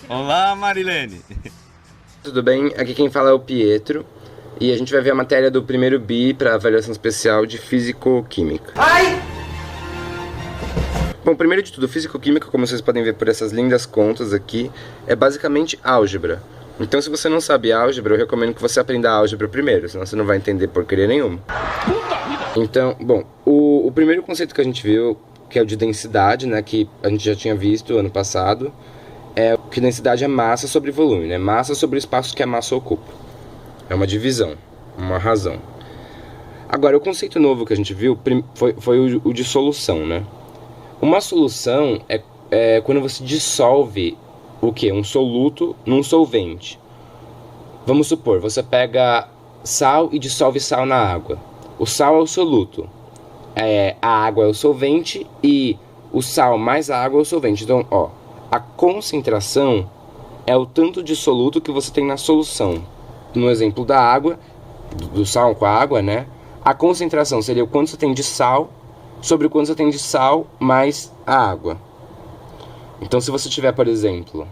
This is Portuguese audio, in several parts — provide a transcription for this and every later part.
Olá, Marilene! Tudo bem? Aqui quem fala é o Pietro e a gente vai ver a matéria do primeiro BI para avaliação especial de Físico-Química. Bom, primeiro de tudo, Físico-Química, como vocês podem ver por essas lindas contas aqui, é basicamente álgebra. Então, se você não sabe álgebra, eu recomendo que você aprenda álgebra primeiro, senão você não vai entender porcaria nenhuma. Então, bom, o primeiro conceito que a gente viu, que é o de densidade, né, que a gente já tinha visto ano passado, é que densidade é massa sobre volume, né? Massa sobre o espaço que a massa ocupa. É uma divisão, uma razão. Agora, o conceito novo que a gente viu foi o de solução, né? Uma solução é quando você dissolve o quê? Um soluto num solvente. Vamos supor, você pega sal e dissolve sal na água. O sal é o soluto, a água é o solvente e o sal mais a água é o solvente. Então, ó, a concentração é o tanto de soluto que você tem na solução. No exemplo da água, do sal com a água, né? A concentração seria o quanto você tem de sal sobre o quanto você tem de sal mais a água. Então, se você tiver, por exemplo,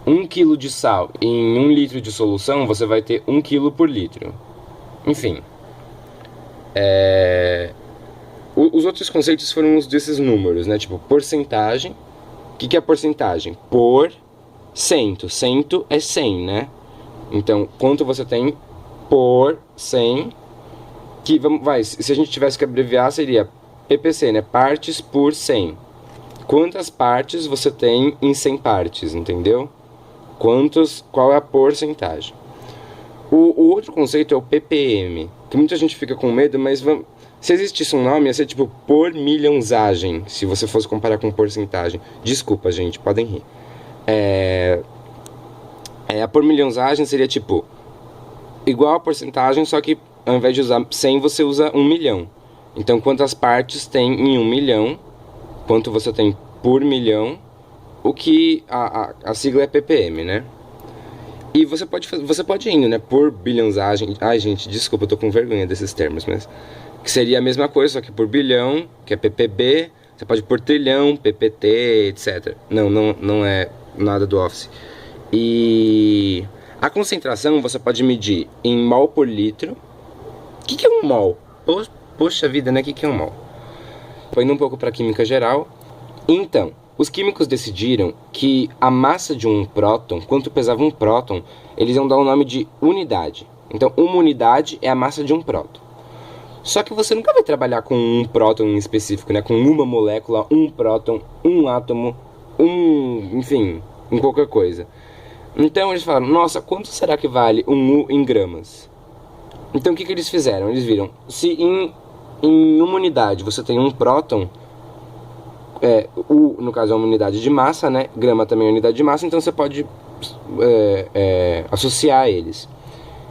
1 kg de sal em 1 litro de solução, você vai ter 1 kg por litro. Enfim. Os outros conceitos foram os desses números, né? Tipo, porcentagem. O que é porcentagem? Por cento. Cento é 100, né? Então, quanto você tem por 100, que se a gente tivesse que abreviar, seria PPC, né? Partes por 100. Quantas partes você tem em 100 partes, entendeu? Qual é a porcentagem? O outro conceito é o ppm, que muita gente fica com medo, mas se existisse um nome, ia ser tipo por milhãozagem, se você fosse comparar com porcentagem. Desculpa, gente, podem rir. A por milhãozagem seria tipo igual a porcentagem, só que ao invés de usar 100, você usa 1 milhão. Então, quantas partes tem em 1 milhão, quanto você tem por milhão, o que a sigla é ppm, né? E você pode indo, né, por bilhãozagem. Ai, gente, desculpa, eu tô com vergonha desses termos, mas que seria a mesma coisa, só que por bilhão, que é ppb, você pode por trilhão, ppt, etc. Não é nada do Office. E a concentração você pode medir em mol por litro. O que é um mol? Poxa vida, né? O que é um mol? Foi indo um pouco para química geral. Então, os químicos decidiram que a massa de um próton, quanto pesava um próton, eles iam dar o nome de unidade. Então, uma unidade é a massa de um próton. Só que você nunca vai trabalhar com um próton em específico, né? Com uma molécula, um próton, um átomo, enfim, em qualquer coisa. Então eles falaram, nossa, quanto será que vale um U em gramas? Então o que eles fizeram? Eles viram, se em uma unidade você tem um próton, U no caso é uma unidade de massa, né? Grama também é unidade de massa, então você pode associar eles.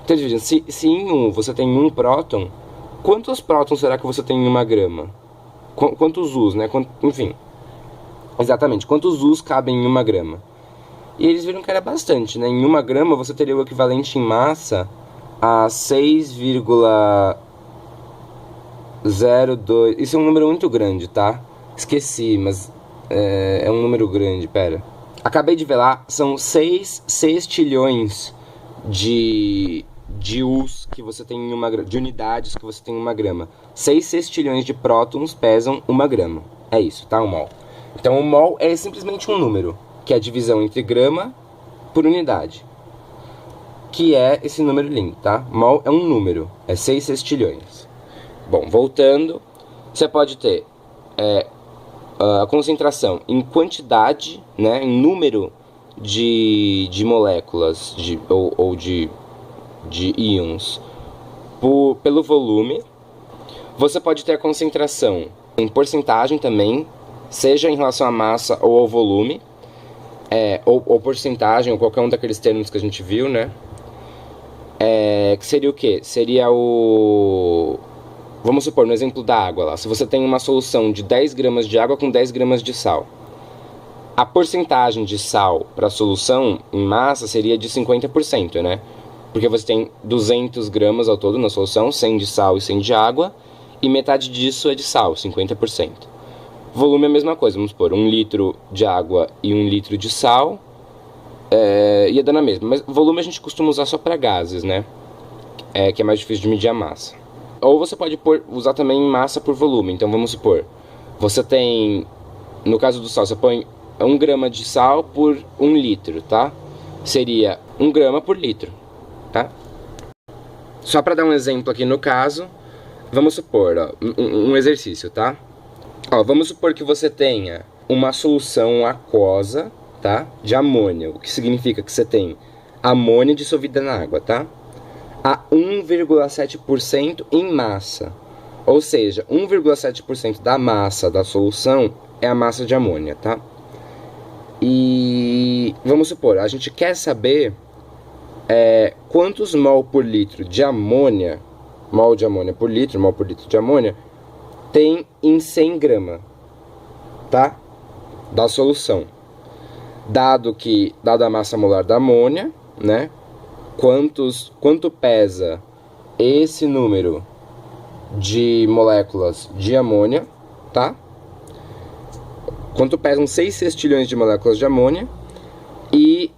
Então eles dizem, se em U você tem um próton, quantos prótons será que você tem em uma grama? Quantos U's, né? Enfim, exatamente, quantos U's cabem em uma grama? E eles viram que era bastante, né? Em uma grama você teria o equivalente em massa a 6,02. Isso é um número muito grande, tá? Esqueci, mas é um número grande, pera. Acabei de ver lá, são 6 sextilhões de U's que você tem em uma grama, de unidades que você tem em uma grama. 6 sextilhões de prótons pesam uma grama. É isso, tá? Um mol. Então o mol é simplesmente um número, que é a divisão entre grama por unidade, que é esse número lindo, tá? Mol é um número, é 6 sextilhões. Bom, voltando, você pode ter a concentração em quantidade, né, em número de moléculas ou de íons pelo volume. Você pode ter a concentração em porcentagem também, seja em relação à massa ou ao volume. Ou porcentagem, ou qualquer um daqueles termos que a gente viu, né? Que seria o quê? Seria vamos supor, no exemplo da água lá. Se você tem uma solução de 10 gramas de água com 10 gramas de sal, a porcentagem de sal para a solução em massa seria de 50%, né? Porque você tem 200 gramas ao todo na solução, 100 de sal e 100 de água, e metade disso é de sal, 50%. Volume é a mesma coisa, vamos supor, 1 litro de água e 1 litro de sal, ia dar na mesma. Mas volume a gente costuma usar só para gases, né? Que é mais difícil de medir a massa. Ou você pode usar também massa por volume. Então vamos supor, você tem, no caso do sal, você põe 1 grama de sal por 1 litro, tá? Seria 1 grama por litro, tá? Só para dar um exemplo aqui no caso, vamos supor, ó, um exercício, tá? Ó, vamos supor que você tenha uma solução aquosa, tá? De amônia, o que significa que você tem amônia dissolvida na água, tá? A 1,7% em massa. Ou seja, 1,7% da massa da solução é a massa de amônia, tá? E vamos supor, a gente quer saber quantos mol por litro de amônia, mol de amônia por litro de amônia, tem em 100 gramas, tá? Da solução. Dado a massa molar da amônia, né? Quanto pesa esse número de moléculas de amônia, tá? Quanto pesam 6 sextilhões de moléculas de amônia e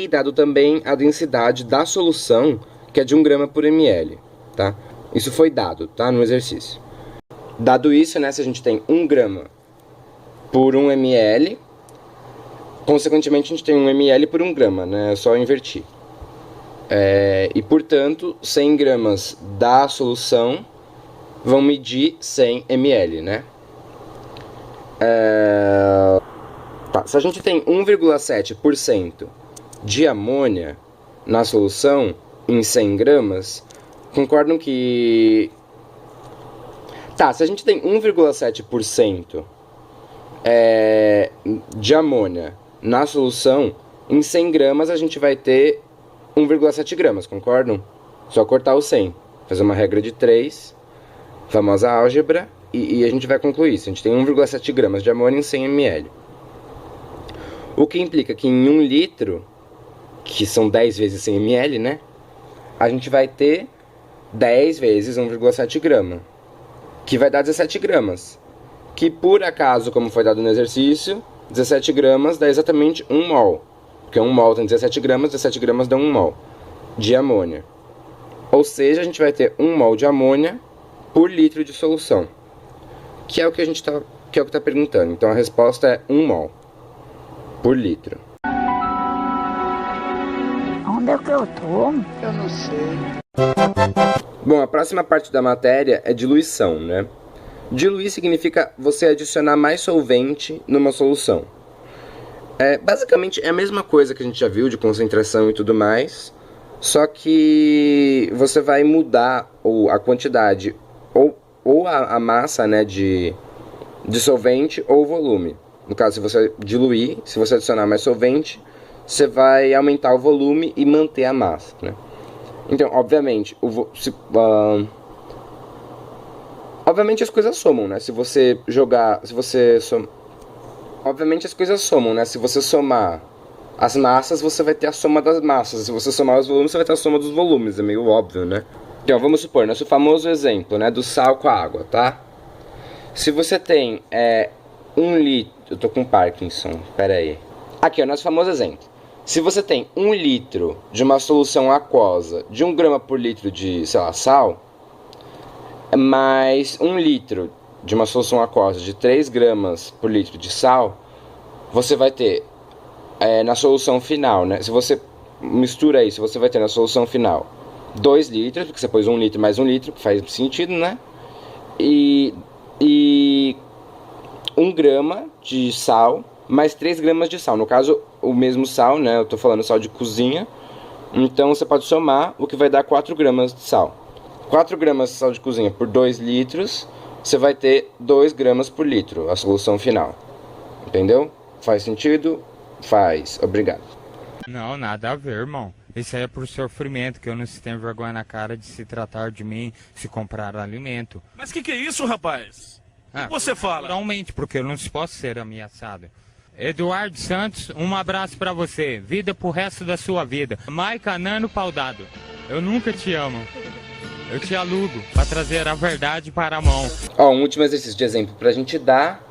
dado também a densidade da solução, que é de 1 grama por ml, tá? Isso foi dado, tá? No exercício. Dado isso, né, se a gente tem 1 grama por 1 ml, consequentemente a gente tem 1 ml por 1 grama, né? É só invertir. E portanto, 100 gramas da solução vão medir 100 ml, né? Tá, se a gente tem 1,7% de amônia na solução em 100 gramas, concordam que... Tá, se a gente tem 1,7% de amônia na solução, em 100 gramas a gente vai ter 1,7 gramas, concordam? Só cortar o 100, fazer uma regra de 3, famosa álgebra, e a gente vai concluir isso. A gente tem 1,7 gramas de amônia em 100 ml. O que implica que em 1 litro, que são 10 vezes 100 ml, né? A gente vai ter 10 vezes 1,7 grama, que vai dar 17 gramas. Que por acaso, como foi dado no exercício, 17 gramas dá exatamente 1 mol. Porque 1 mol tem 17 gramas dá 1 mol de amônia. Ou seja, a gente vai ter 1 mol de amônia por litro de solução. Que é o que a gente tá perguntando. Então a resposta é 1 mol por litro. Onde é que eu tô? Eu não sei. Bom, a próxima parte da matéria é diluição, né? Diluir significa você adicionar mais solvente numa solução. Basicamente é a mesma coisa que a gente já viu de concentração e tudo mais, só que você vai mudar a quantidade ou a massa, né, de solvente ou volume. No caso, se você diluir, se você adicionar mais solvente, você vai aumentar o volume e manter a massa, né? Então, obviamente, obviamente as coisas somam, né? Obviamente as coisas somam, né? Se você somar as massas, você vai ter a soma das massas. Se você somar os volumes, você vai ter a soma dos volumes. É meio óbvio, né? Então, vamos supor, nosso famoso exemplo, né? Do sal com a água, tá? Se você tem 1 litro... Eu tô com Parkinson, pera aí. Aqui, ó, nosso famoso exemplo. Se você tem 1 litro de uma solução aquosa de 1 grama por litro de, sei lá, sal, mais 1 litro de uma solução aquosa de 3 gramas por litro de sal, você vai ter na solução final, né? Se você mistura isso, você vai ter na solução final 2 litros, porque você pôs 1 litro mais 1 litro, que faz sentido, né? E 1 grama de sal mais 3 gramas de sal. No caso, o mesmo sal, né? Eu tô falando sal de cozinha. Então você pode somar, o que vai dar 4 gramas de sal. 4 gramas de sal de cozinha por 2 litros, você vai ter 2 gramas por litro, a solução final. Entendeu? Faz sentido? Faz. Obrigado. Não, nada a ver, irmão. Isso aí é por sofrimento, que eu não se tenho vergonha na cara de se tratar de mim, se comprar alimento. Mas que é isso, rapaz? O que você fala? Naturalmente, porque eu não posso ser ameaçado. Eduardo Santos, um abraço pra você. Vida pro resto da sua vida. Maica Nano Paudado, eu nunca te amo. Eu te alugo pra trazer a verdade para a mão. Ó, um último exercício de exemplo pra gente dar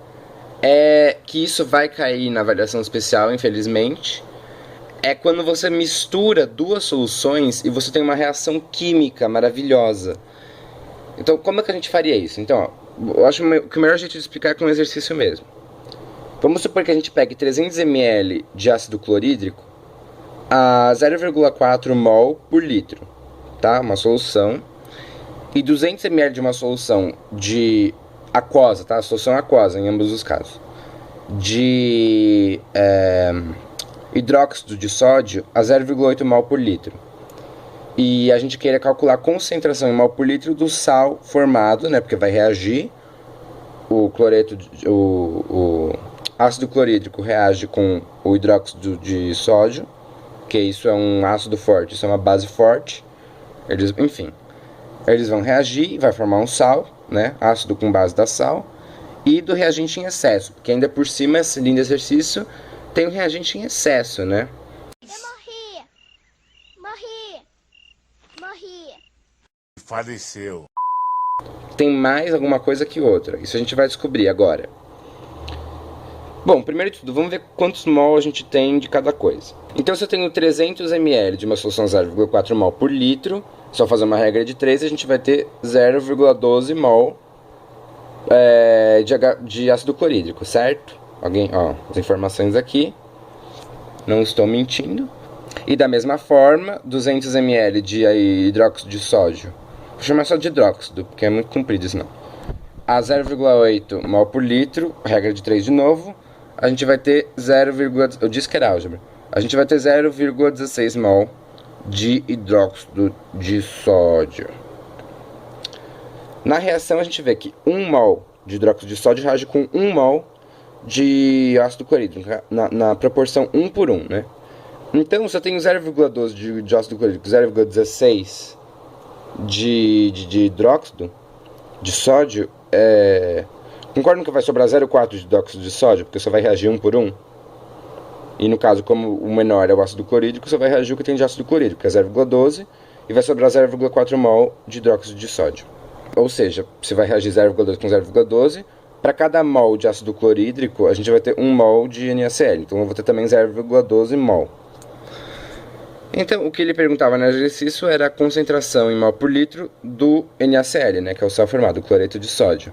é que isso vai cair na avaliação especial, infelizmente, é quando você mistura duas soluções e você tem uma reação química maravilhosa. Então, como é que a gente faria isso? Então, ó, eu acho que o melhor jeito de explicar é com um exercício mesmo. Vamos supor que a gente pegue 300 ml de ácido clorídrico a 0,4 mol por litro, tá? Uma solução. E 200 ml de uma solução de aquosa, tá? Solução aquosa em ambos os casos. De hidróxido de sódio a 0,8 mol por litro. E a gente queira calcular a concentração em mol por litro do sal formado, né? Porque vai reagir. O ácido clorídrico reage com o hidróxido de sódio, que isso é um ácido forte, isso é uma base forte. Eles vão reagir e vai formar um sal, né? Ácido com base da sal. E do reagente em excesso, porque ainda por cima esse lindo exercício tem um reagente em excesso, né? Eu morri. Faleceu. Tem mais alguma coisa que outra. Isso a gente vai descobrir agora. Bom, primeiro de tudo, vamos ver quantos mol a gente tem de cada coisa. Então, se eu tenho 300 ml de uma solução 0,4 mol por litro, só fazer uma regra de 3, a gente vai ter 0,12 mol de ácido clorídrico, certo? Alguém, ó, as informações aqui. Não estou mentindo. E da mesma forma, 200 ml de hidróxido de sódio. Vou chamar só de hidróxido, porque é muito comprido isso não. A 0,8 mol por litro, regra de 3 de novo. A gente vai ter 0, eu disse que era álgebra. A gente vai ter 0,16 mol de hidróxido de sódio. Na reação a gente vê que 1 mol de hidróxido de sódio reage com 1 mol de ácido clorídrico, na proporção 1 por 1, né? Então, se eu tenho 0,12 de ácido clorídrico, 0,16 de hidróxido de sódio, concordam que vai sobrar 0,4 de hidróxido de sódio, porque só vai reagir 1 por 1? E no caso, como o menor é o ácido clorídrico, só vai reagir o que tem de ácido clorídrico, que é 0,12, e vai sobrar 0,4 mol de hidróxido de sódio. Ou seja, se vai reagir 0,2 com 0,12, para cada mol de ácido clorídrico, a gente vai ter 1 mol de NaCl. Então eu vou ter também 0,12 mol. Então, o que ele perguntava no exercício era a concentração em mol por litro do NaCl, né, que é o sal formado, o cloreto de sódio.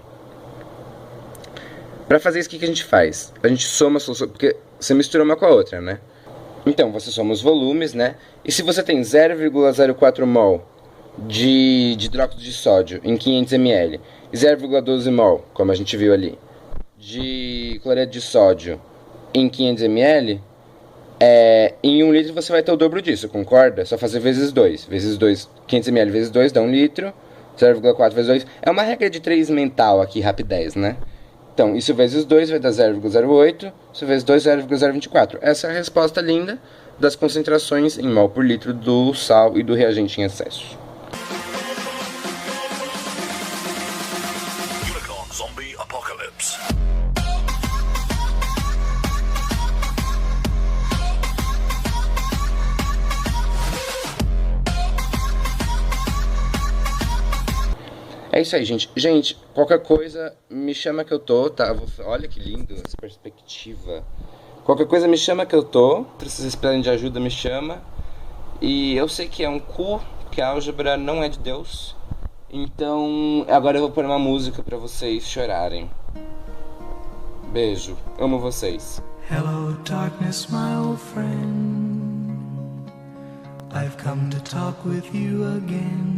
Para fazer isso, o que a gente faz? A gente soma a solução, porque você mistura uma com a outra, né? Então, você soma os volumes, né? E se você tem 0,04 mol de hidróxido de sódio em 500 ml e 0,12 mol, como a gente viu ali, de cloreto de sódio em 500 ml, em 1 litro você vai ter o dobro disso, concorda? É só fazer vezes 2. Vezes 2, 500 ml vezes 2 dá 1 litro, 0,4 vezes 2. É uma regra de 3 mental aqui, rapidez, né? Então, isso vezes 2 vai dar 0,08, isso vezes 2, 0,024. Essa é a resposta linda das concentrações em mol por litro do sal e do reagente em excesso. Unicorn Zombie Apocalypse. É isso aí, gente. Gente, qualquer coisa, me chama que eu tô, tá? Olha que lindo essa perspectiva. Qualquer coisa, me chama que eu tô. Se vocês precisarem de ajuda, me chama. E eu sei que é um cu, que a álgebra não é de Deus. Então, agora eu vou pôr uma música pra vocês chorarem. Beijo. Amo vocês. Hello, darkness, my old friend. I've come to talk with you again.